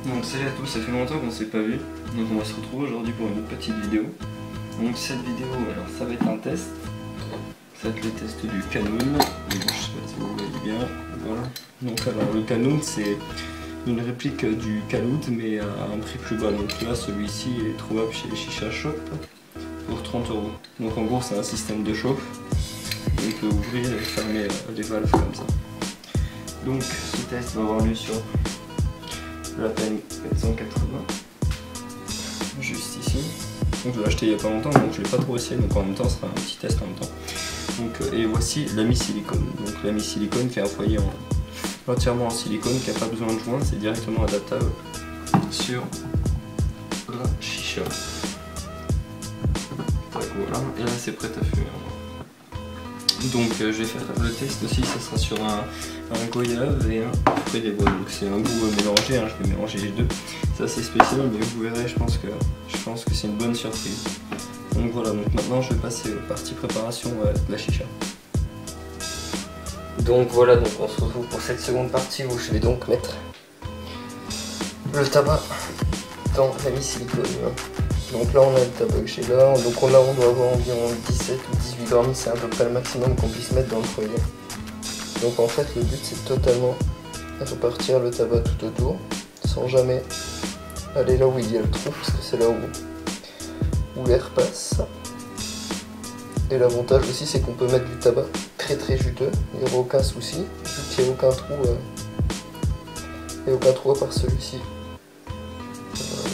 Donc salut à tous, ça fait longtemps qu'on s'est pas vu, donc on va se retrouver aujourd'hui pour une autre petite vidéo. Donc cette vidéo, alors ça va être un test, ça va être le test du Canoon, je sais pas si vous voyez bien, voilà. Donc alors le Canoon c'est une réplique du Kaloud mais à un prix plus bas, donc là celui-ci est trouvable chez Shisha Shop pour 30 €. Donc en gros c'est un système de chauffe, on peut ouvrir et fermer les valves comme ça. Donc ce test va avoir lieu sur la peine 480, juste ici. Donc je l'ai acheté il n'y a pas longtemps, donc je l'ai pas trop essayé, donc en même temps ce sera un petit test en même temps. Donc, et voici l'ami silicone. Donc l'ami silicone qui est un foyer entièrement en silicone, qui n'a pas besoin de joint, c'est directement adaptable sur la chicha. Donc voilà, et là c'est prêt à fumer. Donc je vais faire le test aussi, ça sera sur un goyave et un fruit des bois. Donc c'est un goût mélangé, hein, je vais mélanger les deux. C'est assez spécial mais vous verrez, je pense que c'est une bonne surprise. Donc voilà, donc maintenant je vais passer aux parties préparation de la chicha. Donc voilà, donc on se retrouve pour cette seconde partie où je vais donc mettre le tabac dans l'ami silicone. Donc là on a le tabac que j'ai là, donc là on doit avoir environ 17 ou 18 grammes, c'est à peu près le maximum qu'on puisse mettre dans le foyer. Donc en fait le but c'est de totalement répartir le tabac tout autour, sans jamais aller là où il y a le trou, parce que c'est là où l'air passe. Et l'avantage aussi c'est qu'on peut mettre du tabac très juteux, il n'y aura aucun souci, vu qu'il n'y a aucun trou à part celui-ci.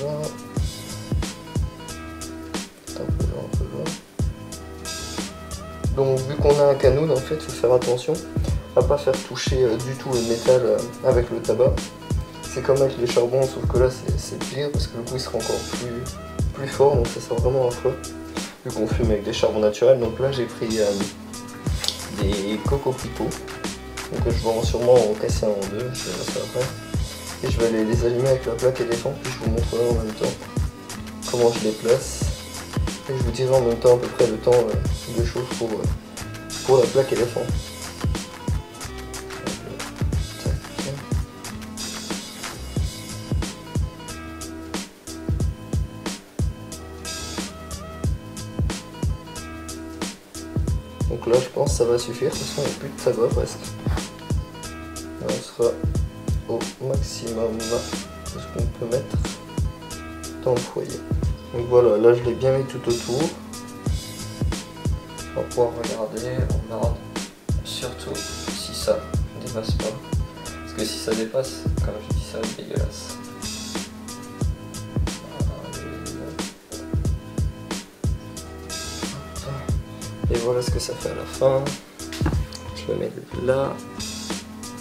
Voilà. Un peu là. Donc vu qu'on a un Canoon, en fait il faut faire attention à pas faire toucher du tout le métal avec le tabac. C'est comme avec les charbons, sauf que là c'est pire parce que le goût il sera encore plus fort, donc ça sera vraiment affreux vu qu'on fume avec des charbons naturels. Donc là j'ai pris des cocopicots, donc je vais sûrement en casser un en deux, je verrai ça après. Et je vais les allumer avec la plaque éléphant, puis je vous montrerai en même temps comment je les place. Et je vous dirai en même temps à peu près le temps de chauffe pour la plaque éléphant. Donc là je pense que ça va suffire, de toute façon il n'y a plus de tabac presque. Là on sera au maximum de ce qu'on peut mettre dans le foyer. Donc voilà, là je l'ai bien mis tout autour. On va pouvoir regarder, on regarde surtout si ça ne dépasse pas. Parce que si ça dépasse, comme je dis, ça va être dégueulasse. Et voilà ce que ça fait à la fin. Je vais mettre là.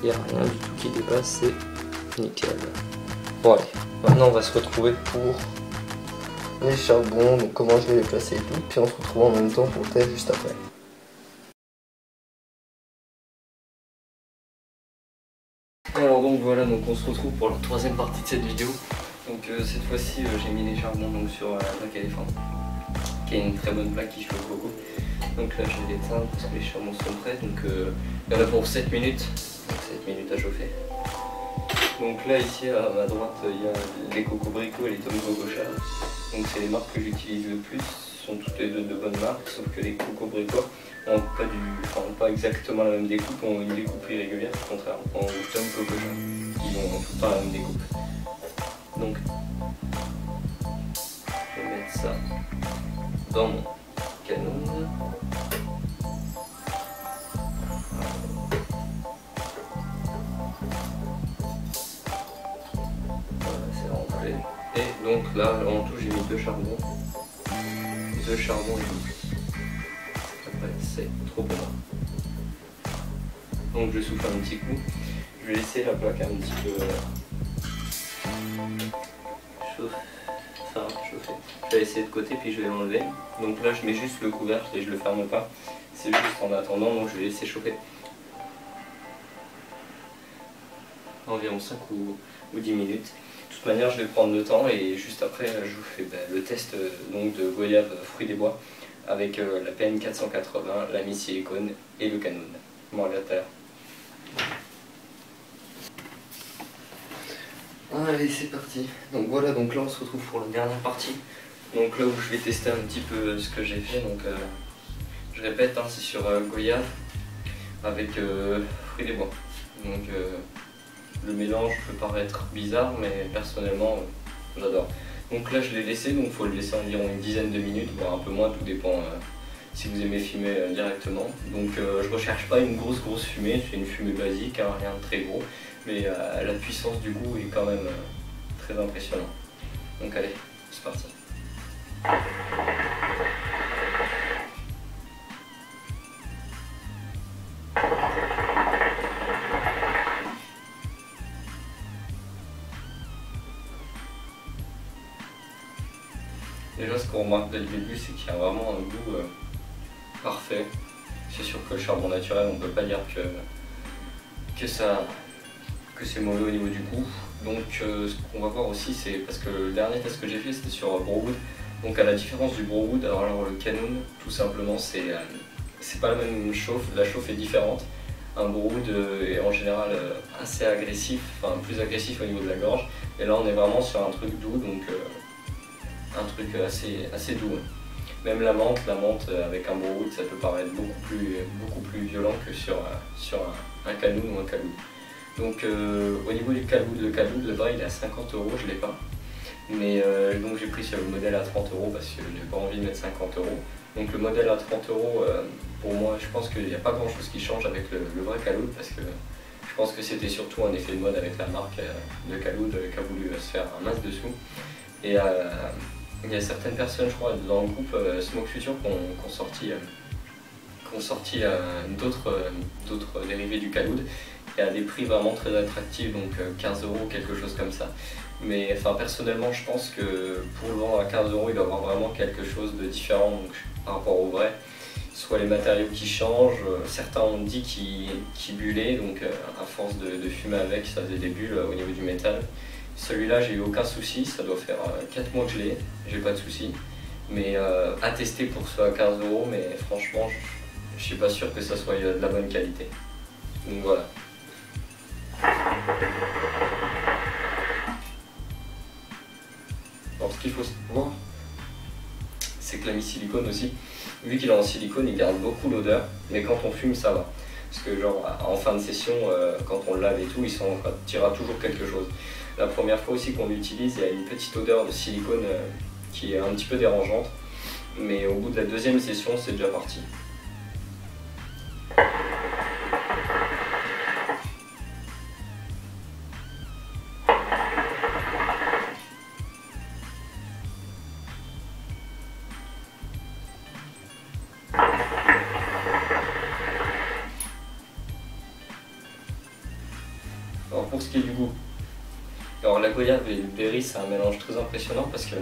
Il n'y a rien du tout qui dépasse, c'est nickel. Bon allez, maintenant on va se retrouver pour les charbons, donc comment je vais les placer et tout, puis on se retrouve en même temps pour le test juste après. Alors donc voilà, donc on se retrouve pour la troisième partie de cette vidéo. Donc cette fois-ci j'ai mis les charbons donc, sur la plaque éléphant, qui est une très bonne plaque qui chauffe beaucoup. Donc là je vais l'éteindre parce que les charbons sont prêts, donc il y en a pour 7 minutes, donc 7 minutes à chauffer. Donc là ici à ma droite il y a les cocobricots et les Tom Coco Char. Donc c'est les marques que j'utilise le plus, ce sont toutes les deux de bonnes marques, sauf que les cocobricots n'ont pas exactement la même découpe, ont une découpe irrégulière, au contraire, aux Tom Coco Char, ils ont tout le temps la même découpe. Donc je vais mettre ça dans mon Canoon. Et donc là en tout j'ai mis 2 charbons. 2 charbons et tout. Après c'est trop bon. Donc je souffle un petit coup. Je vais laisser la plaque un petit peu chauffer. Je vais laisser de côté puis je vais l'enlever. Donc là je mets juste le couvercle et je le ferme pas. C'est juste en attendant, donc je vais laisser chauffer. Environ 5 ou 10 minutes. De toute manière je vais prendre le temps et juste après je vous fais le test donc, de goyave fruits des bois avec la PN480, la Mi Silicone et le Canon. Bon, allez, à tout à l'heure. Allez, c'est parti. Donc voilà, donc là on se retrouve pour la dernière partie. Donc là où je vais tester un petit peu ce que j'ai fait. Donc je répète, hein, c'est sur goyave avec fruits des bois. Donc le mélange peut paraître bizarre, mais personnellement j'adore. Donc là je l'ai laissé, donc il faut le laisser environ une dizaine de minutes, voire un peu moins, tout dépend si vous aimez fumer directement. Donc je recherche pas une grosse fumée, c'est une fumée basique, hein, rien de très gros, mais la puissance du goût est quand même très impressionnante. Donc allez, c'est parti. Déjà ce qu'on remarque dès le début, c'est qu'il y a vraiment un goût parfait. C'est sûr que le charbon naturel, on ne peut pas dire que c'est mauvais au niveau du goût. Donc ce qu'on va voir aussi, c'est parce que le dernier test que j'ai fait, c'était sur Browood. Donc à la différence du Browood, alors le Canon, tout simplement, c'est pas la même chauffe, la chauffe est différente. Un Browood est en général assez agressif, enfin plus agressif au niveau de la gorge. Et là on est vraiment sur un truc doux, donc un truc assez doux. Même la menthe avec un Browood, ça peut paraître beaucoup plus violent que sur un Canon ou un Caloud. Donc au niveau du Caloud, le Caloud, le bras il est à 50 €, je l'ai pas. Mais donc j'ai pris le modèle à 30 € parce que j'ai pas envie de mettre 50 €. Donc le modèle à 30 €, pour moi, je pense qu'il n'y a pas grand chose qui change avec le vrai Caloud, parce que je pense que c'était surtout un effet de mode avec la marque de Caloud qui a voulu se faire un masse dessous. Et il y a certaines personnes, je crois, dans le groupe Smoke Future qui ont sorti d'autres dérivés du Caloud et à des prix vraiment très attractifs, donc 15 €, quelque chose comme ça. Mais enfin, personnellement, je pense que pour le vendre à 15 €, il doit y avoir vraiment quelque chose de différent donc, par rapport au vrai. Soit les matériaux qui changent, certains ont dit qu'ils bullaient, donc à force de fumer avec, ça faisait des bulles au niveau du métal. Celui-là, j'ai eu aucun souci, ça doit faire 4 mois que je l'ai, j'ai pas de souci. Mais à tester pour ce à 15 €, mais franchement, je suis pas sûr que ça soit de la bonne qualité. Donc voilà. Alors ce qu'il faut savoir, c'est que la Mi Silicone aussi, vu qu'il est en silicone, il garde beaucoup l'odeur, mais quand on fume, ça va. Parce que genre en fin de session, quand on le lave et tout, il s'en tirera toujours quelque chose. La première fois aussi qu'on l'utilise, il y a une petite odeur de silicone qui est un petit peu dérangeante, mais au bout de la deuxième session, c'est déjà parti. Alors pour ce qui est du goût, alors la goyave et le berry, c'est un mélange très impressionnant parce que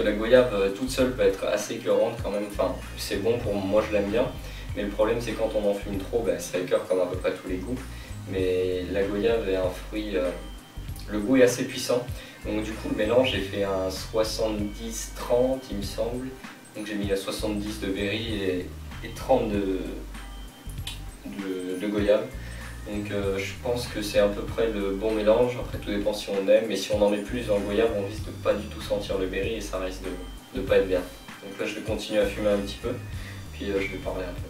la goyave toute seule peut être assez écœurante quand même, enfin c'est bon pour moi, je l'aime bien, mais le problème c'est quand on en fume trop, ça écœure comme à peu près tous les goûts, mais la goyave est un fruit, le goût est assez puissant, donc du coup le mélange, j'ai fait un 70-30 il me semble, donc j'ai mis à 70 de berry et 30 de goyave. Donc je pense que c'est à peu près le bon mélange, après tout dépend si on aime, mais si on en met plus dans le goyave, on risque de pas du tout sentir le berry et ça risque de pas être bien. Donc là je vais continuer à fumer un petit peu, puis je vais parler un peu.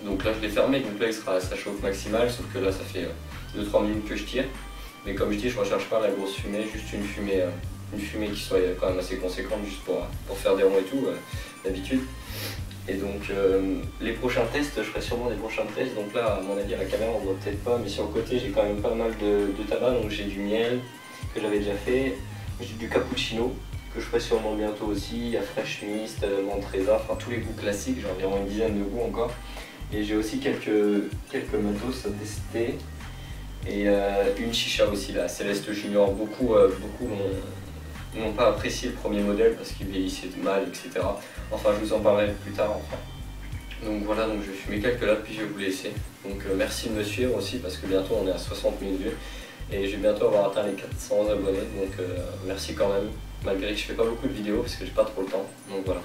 Donc là je l'ai fermé, donc là il sera à sa chauffe maximale, sauf que là ça fait 2-3 minutes que je tire. Mais comme je dis, je recherche pas la grosse fumée, juste une fumée qui soit quand même assez conséquente, juste pour faire des ronds et tout, d'habitude. Et donc les prochains tests, je ferai sûrement des prochains tests. Donc là, à mon avis, à la caméra on voit peut-être pas, mais sur le côté j'ai quand même pas mal de tabac. Donc j'ai du miel que j'avais déjà fait, j'ai du cappuccino que je ferai sûrement bientôt aussi. Il y a fresh mist, menthe raisin, enfin tous les goûts classiques, j'ai environ une dizaine de goûts encore. Et j'ai aussi quelques matos à tester. Et une chicha aussi, la Céleste Junior. Beaucoup n'ont pas apprécié le premier modèle parce qu'il vieillissait mal, etc. Enfin, je vous en parlerai plus tard. Enfin. Donc voilà, donc je vais fumer quelques là, puis je vais vous laisser. Donc merci de me suivre aussi parce que bientôt on est à 60 000 vues. et je vais bientôt avoir atteint les 400 abonnés, donc merci quand même, malgré que je fais pas beaucoup de vidéos parce que j'ai pas trop le temps, donc voilà.